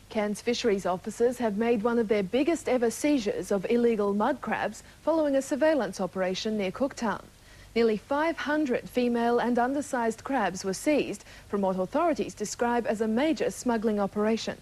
Cairns fisheries officers have made one of their biggest ever seizures of illegal mud crabs following a surveillance operation near Cooktown. Nearly 500 female and undersized crabs were seized from what authorities describe as a major smuggling operation.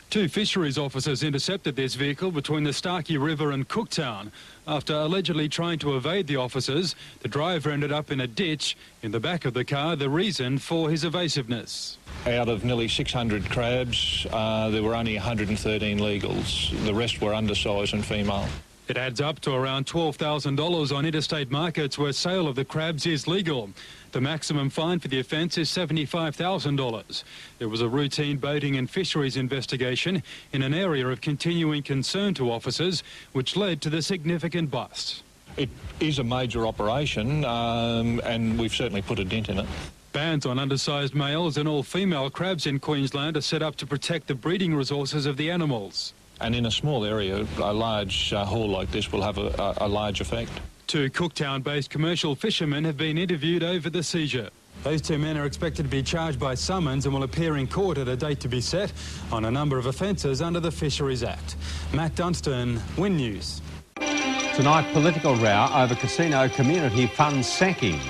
Two fisheries officers intercepted this vehicle between the Starkey River and Cooktown. After allegedly trying to evade the officers, the driver ended up in a ditch. In the back of the car, the reason for his evasiveness. Out of nearly 600 crabs, there were only 113 legals. The rest were undersized and female. It adds up to around $12,000 on interstate markets where sale of the crabs is legal. The maximum fine for the offence is $75,000. It was a routine boating and fisheries investigation in an area of continuing concern to officers, which led to the significant bust. It is a major operation, and we've certainly put a dent in it. Bans on undersized males and all female crabs in Queensland are set up to protect the breeding resources of the animals. And in a small area, a large haul like this will have a large effect. Two Cooktown-based commercial fishermen have been interviewed over the seizure. Those two men are expected to be charged by summons and will appear in court at a date to be set on a number of offences under the Fisheries Act. Matt Dunstan, Win News. Tonight, political row over casino community fund sacking.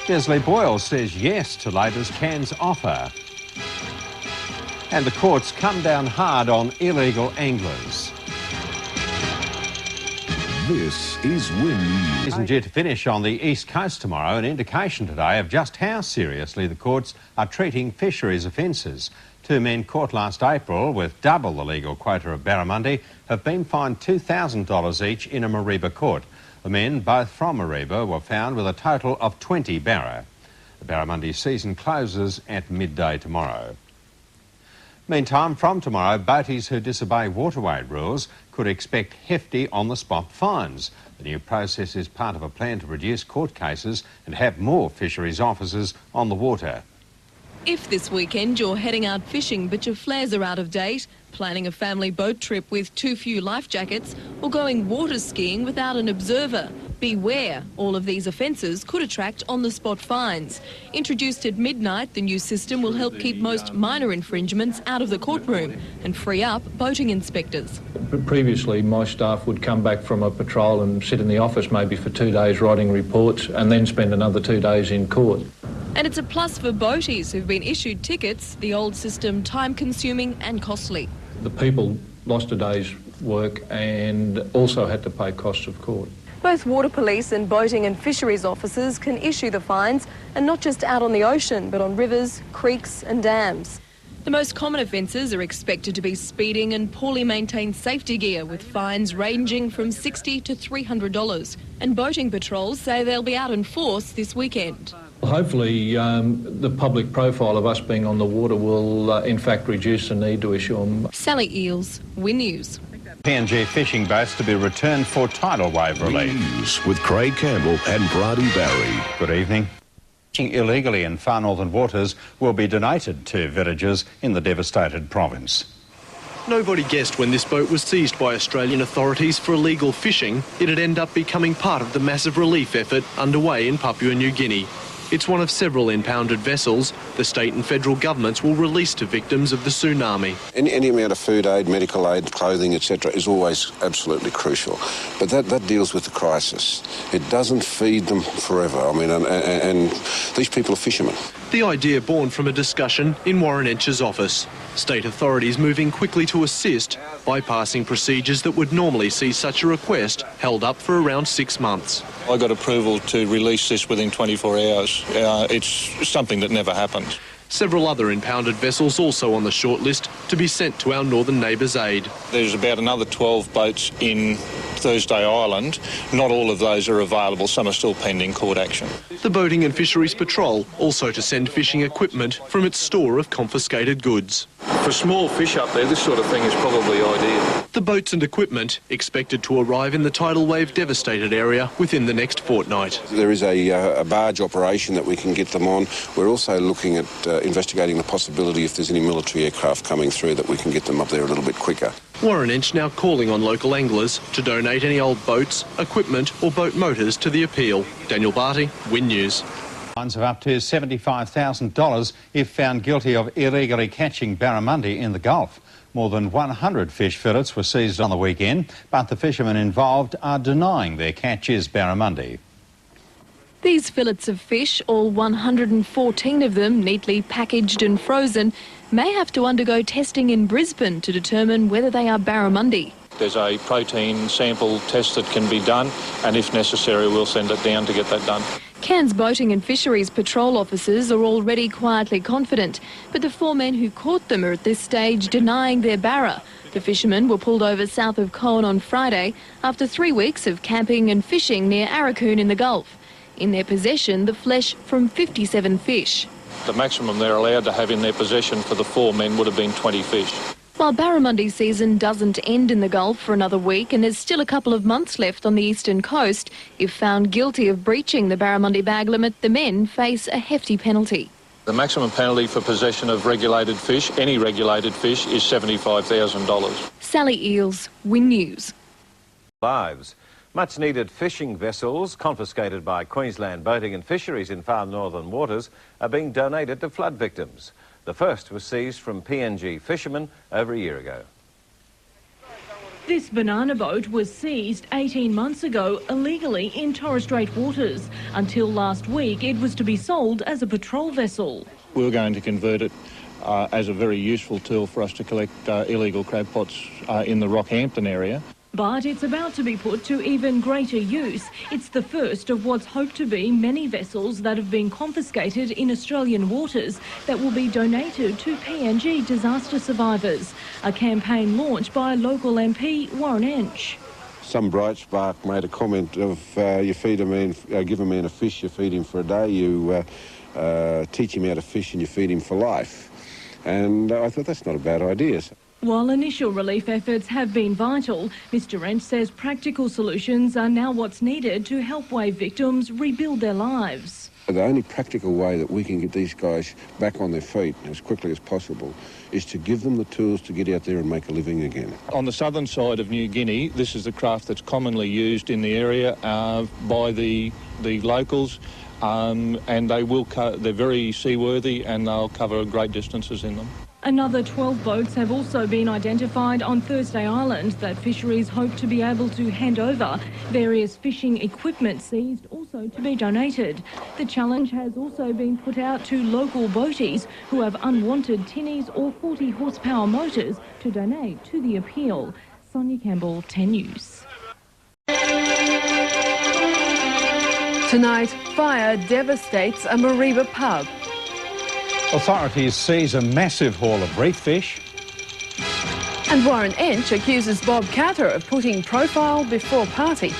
Desley Boyle says yes to Labor's Cairns offer. And the courts come down hard on illegal anglers. This is Win News. Isn't due to finish on the East Coast tomorrow, an indication today of just how seriously the courts are treating fisheries offences. Two men caught last April with double the legal quota of barramundi have been fined $2,000 each in a Mareeba court. The men, both from Mareeba, were found with a total of 20 barra. The barramundi season closes at midday tomorrow. Meantime, from tomorrow, boaties who disobey waterway rules could expect hefty on-the-spot fines. The new process is part of a plan to reduce court cases and have more fisheries officers on the water. If this weekend you're heading out fishing but your flares are out of date, planning a family boat trip with too few life jackets, or going water skiing without an observer, beware, all of these offences could attract on-the-spot fines. Introduced at midnight, the new system will help keep most minor infringements out of the courtroom and free up boating inspectors. Previously, my staff would come back from a patrol and sit in the office maybe for 2 days writing reports and then spend another 2 days in court. And it's a plus for boaties who've been issued tickets, the old system time-consuming and costly. The people lost a day's work and also had to pay costs of court. Both water police and boating and fisheries officers can issue the fines, and not just out on the ocean, but on rivers, creeks and dams. The most common offences are expected to be speeding and poorly maintained safety gear, with fines ranging from $60 to $300. And boating patrols say they'll be out in force this weekend. Hopefully the public profile of us being on the water will in fact reduce the need to issue them. Sally Eels, Win News. PNG fishing boats to be returned for tidal wave relief. News with Craig Campbell and Brady Barry. Good evening. Fishing illegally in far northern waters will be donated to villages in the devastated province. Nobody guessed when this boat was seized by Australian authorities for illegal fishing, it'd end up becoming part of the massive relief effort underway in Papua New Guinea. It's one of several impounded vessels the state and federal governments will release to victims of the tsunami. Any amount of food aid, medical aid, clothing, etc. is always absolutely crucial. But that deals with the crisis. It doesn't feed them forever. I mean, and these people are fishermen. The idea born from a discussion in Warren Entsch's office. State authorities moving quickly to assist, bypassing procedures that would normally see such a request held up for around 6 months. I got approval to release this within 24 hours. It's something that never happened. Several other impounded vessels also on the shortlist to be sent to our northern neighbours' aid. There's about another 12 boats in Thursday Island. Not all of those are available. Some are still pending court action. The Boating and Fisheries Patrol also to send fishing equipment from its store of confiscated goods. For small fish up there, this sort of thing is probably ideal. The boats and equipment expected to arrive in the tidal wave devastated area within the next fortnight. There is a barge operation that we can get them on. We're also looking at investigating the possibility if there's any military aircraft coming through that we can get them up there a little bit quicker. Warren Entsch now calling on local anglers to donate any old boats, equipment or boat motors to the appeal. Daniel Barty, Win News. Fines of up to $75,000 if found guilty of illegally catching barramundi in the Gulf. More than 100 fish fillets were seized on the weekend, but the fishermen involved are denying their catch is barramundi. These fillets of fish, all 114 of them neatly packaged and frozen, may have to undergo testing in Brisbane to determine whether they are barramundi. There's a protein sample test that can be done, and if necessary we'll send it down to get that done. Cairns Boating and Fisheries patrol officers are already quietly confident, but the 4 men who caught them are at this stage denying their barra. The fishermen were pulled over south of Coen on Friday after 3 weeks of camping and fishing near Arakoon in the Gulf. In their possession, the flesh from 57 fish. The maximum they're allowed to have in their possession for the 4 men would have been 20 fish. While barramundi season doesn't end in the Gulf for another week and there's still a couple of months left on the eastern coast, if found guilty of breaching the barramundi bag limit, the men face a hefty penalty. The maximum penalty for possession of regulated fish, any regulated fish, is $75,000. Sally Eels, Win News. Lives. Much needed fishing vessels confiscated by Queensland Boating and Fisheries in far northern waters are being donated to flood victims. The first was seized from PNG fishermen over a year ago. This banana boat was seized 18 months ago illegally in Torres Strait waters. Until last week, it was to be sold as a patrol vessel. We were going to convert it as a very useful tool for us to collect illegal crab pots in the Rockhampton area. But it's about to be put to even greater use. It's the first of what's hoped to be many vessels that have been confiscated in Australian waters that will be donated to PNG disaster survivors. A campaign launched by local MP Warren Ench. Some bright spark made a comment of you feed a man, give a man a fish, you feed him for a day, you teach him how to fish and you feed him for life. And I thought that's not a bad idea. While initial relief efforts have been vital, Mr Wrench says practical solutions are now what's needed to help wave victims rebuild their lives. The only practical way that we can get these guys back on their feet as quickly as possible is to give them the tools to get out there and make a living again. On the southern side of New Guinea, this is the craft that's commonly used in the area by the locals, and they're very seaworthy and they'll cover great distances in them. Another 12 boats have also been identified on Thursday Island that fisheries hope to be able to hand over. Various fishing equipment seized also to be donated. The challenge has also been put out to local boaties who have unwanted tinnies or 40 horsepower motors to donate to the appeal. Sonia Campbell, 10 News. Tonight, fire devastates a Mariba pub. Authorities seize a massive haul of reef fish. And Warren Ench accuses Bob Carter of putting profile before party.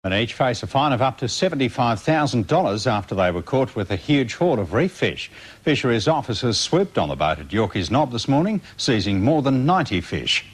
And each face a fine of up to $75,000 after they were caught with a huge haul of reef fish. Fisheries officers swooped on the boat at Yorkeys Knob this morning, seizing more than 90 fish.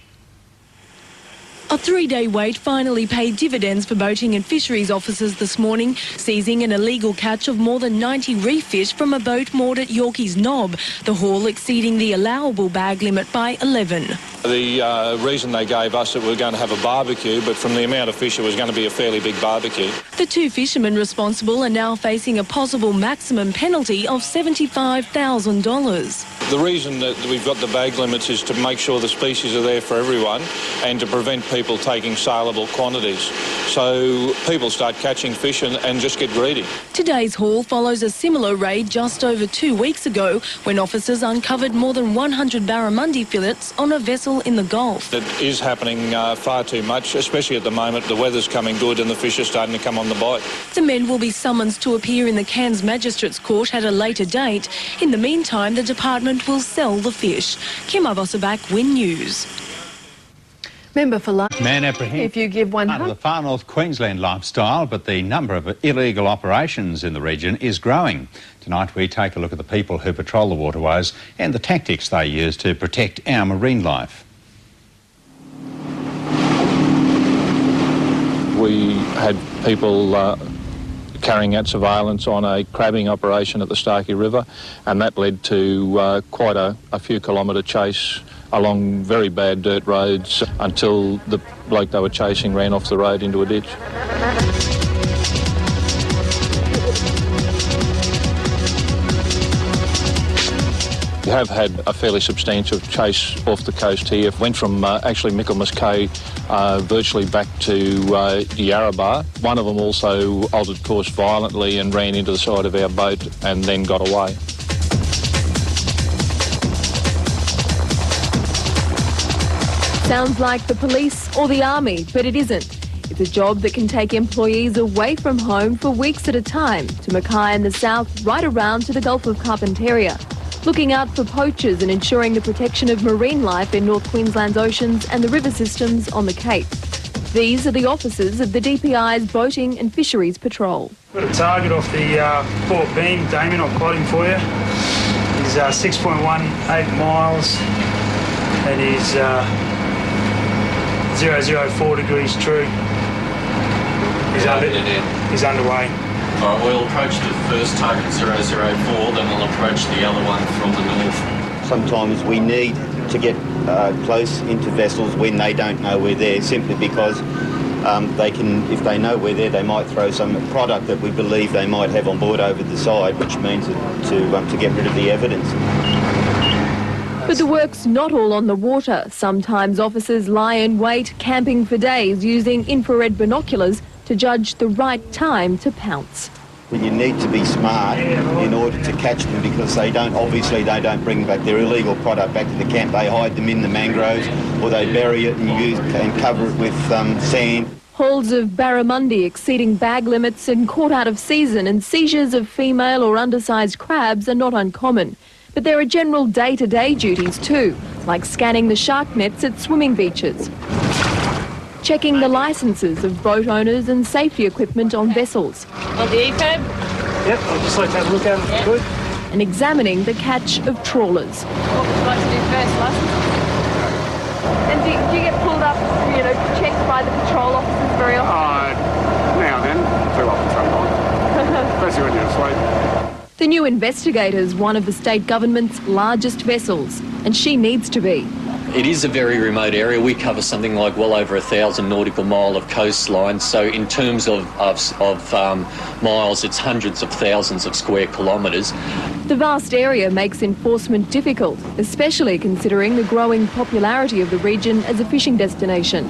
A 3-day wait finally paid dividends for boating and fisheries officers this morning, seizing an illegal catch of more than 90 reef fish from a boat moored at Yorkeys Knob, the haul exceeding the allowable bag limit by 11. The reason they gave us that we were going to have a barbecue, but from the amount of fish it was going to be a fairly big barbecue. The 2 fishermen responsible are now facing a possible maximum penalty of $75,000. The reason that we've got the bag limits is to make sure the species are there for everyone and to prevent people taking saleable quantities. So people start catching fish and just get greedy. Today's haul follows a similar raid just over 2 weeks ago when officers uncovered more than 100 barramundi fillets on a vessel in the Gulf. It is happening far too much, especially at the moment. The weather's coming good and the fish are starting to come on the bite. The men will be summoned to appear in the Cairns Magistrates Court at a later date. In the meantime, the department will sell the fish. Kim Avosabak, Win News. Member for Life. Man apprehended If you give part of the far north Queensland lifestyle, but the number of illegal operations in the region is growing. Tonight we take a look at the people who patrol the waterways and the tactics they use to protect our marine life. We had people carrying out surveillance on a crabbing operation at the Starkey River, and that led to quite a few kilometre chase along very bad dirt roads until the bloke they were chasing ran off the road into a ditch. We have had a fairly substantial chase off the coast here. Went from actually Michaelmas Cay virtually back to Yarrabah. One of them also altered course violently and ran into the side of our boat and then got away. Sounds like the police or the army, but it isn't. It's a job that can take employees away from home for weeks at a time, to Mackay in the south, right around to the Gulf of Carpentaria, looking out for poachers and ensuring the protection of marine life in North Queensland's oceans and the river systems on the Cape. These are the officers of the DPI's Boating and Fisheries Patrol. Got a target off the port beam, Damien, I'll plot him for you. He's 6.18 miles and he's 004 degrees true. He's underway. All right, we'll approach the first target 004, then we'll approach the other one from the north. Sometimes we need to get close into vessels when they don't know we're there, simply because they can, if they know we're there, they might throw some product that we believe they might have on board over the side, which means to get rid of the evidence. But the work's not all on the water. Sometimes officers lie in wait, camping for days, using infrared binoculars to judge the right time to pounce. Well, you need to be smart in order to catch them, because they don't bring back their illegal product back to the camp. They hide them in the mangroves, or they bury it and cover it with sand. Hauls of barramundi exceeding bag limits and caught out of season, and seizures of female or undersized crabs are not uncommon. But there are general day-to-day duties too, like scanning the shark nets at swimming beaches, checking the licences of boat owners and safety equipment on vessels. On the EPAB? Yep, I'd just like to have a look at it if you could. And examining the catch of trawlers. What would you like to do first, licence? And do you get pulled up, checked by the patrol officers very often? Now and then, too often sometimes, especially when you're asleep. The new investigator's one of the state government's largest vessels, and she needs to be. It is a very remote area. We cover something like well over 1,000 nautical mile of coastline. So in terms of miles, it's hundreds of thousands of square kilometres. The vast area makes enforcement difficult, especially considering the growing popularity of the region as a fishing destination.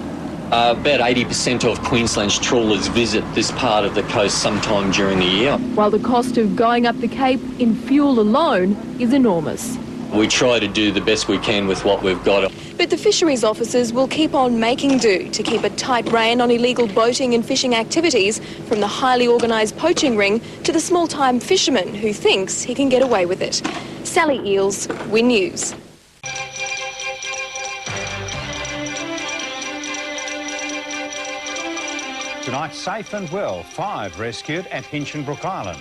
About 80% of Queensland's trawlers visit this part of the coast sometime during the year. While the cost of going up the Cape in fuel alone is enormous. We try to do the best we can with what we've got. But the fisheries officers will keep on making do to keep a tight rein on illegal boating and fishing activities, from the highly organised poaching ring to the small-time fisherman who thinks he can get away with it. Sally Eels, Win News. Tonight, safe and well, 5 rescued at Hinchinbrook Island.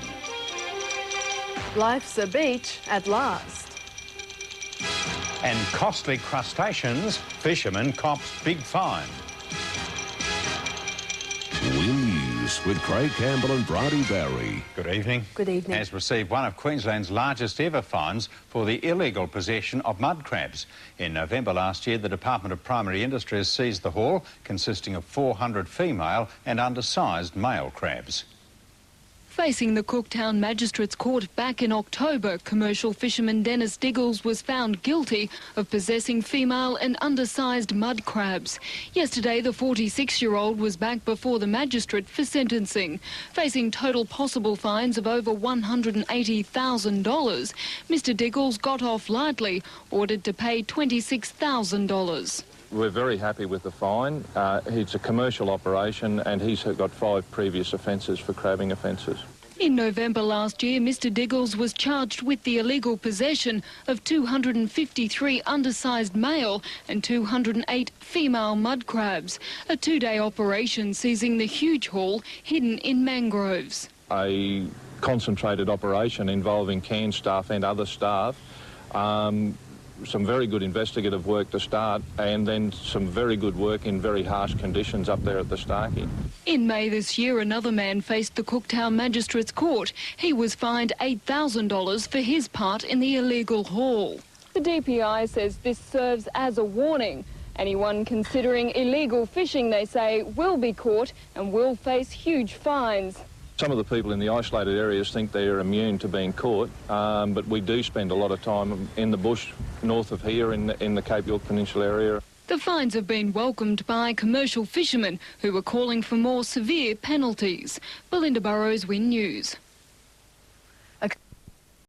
Life's a beach at last. And costly crustaceans, fishermen cops big fine. Win News with Craig Campbell and Bridie Barry. Good evening. Good evening. Has received one of Queensland's largest ever fines for the illegal possession of mud crabs. In November last year, the Department of Primary Industries seized the haul, consisting of 400 female and undersized male crabs. Facing the Cooktown Magistrates Court back in October, commercial fisherman Dennis Diggles was found guilty of possessing female and undersized mud crabs. Yesterday, the 46-year-old was back before the magistrate for sentencing. Facing total possible fines of over $180,000, Mr Diggles got off lightly, ordered to pay $26,000. We're very happy with the fine. It's a commercial operation and he's got 5 previous offences for crabbing offences. In November last year, Mr Diggles was charged with the illegal possession of 253 undersized male and 208 female mud crabs, a 2-day operation seizing the huge haul hidden in mangroves. A concentrated operation involving Cairns staff and other staff. Some very good investigative work to start, and then some very good work in very harsh conditions up there at the Starkey. In May this year, another man faced the Cooktown Magistrates Court. He was fined $8,000 for his part in the illegal haul. The DPI says this serves as a warning. Anyone considering illegal fishing, they say, will be caught and will face huge fines. Some of the people in the isolated areas think they are immune to being caught, but we do spend a lot of time in the bush north of here in the Cape York Peninsula area. The fines have been welcomed by commercial fishermen who are calling for more severe penalties. Belinda Burrows, Win News.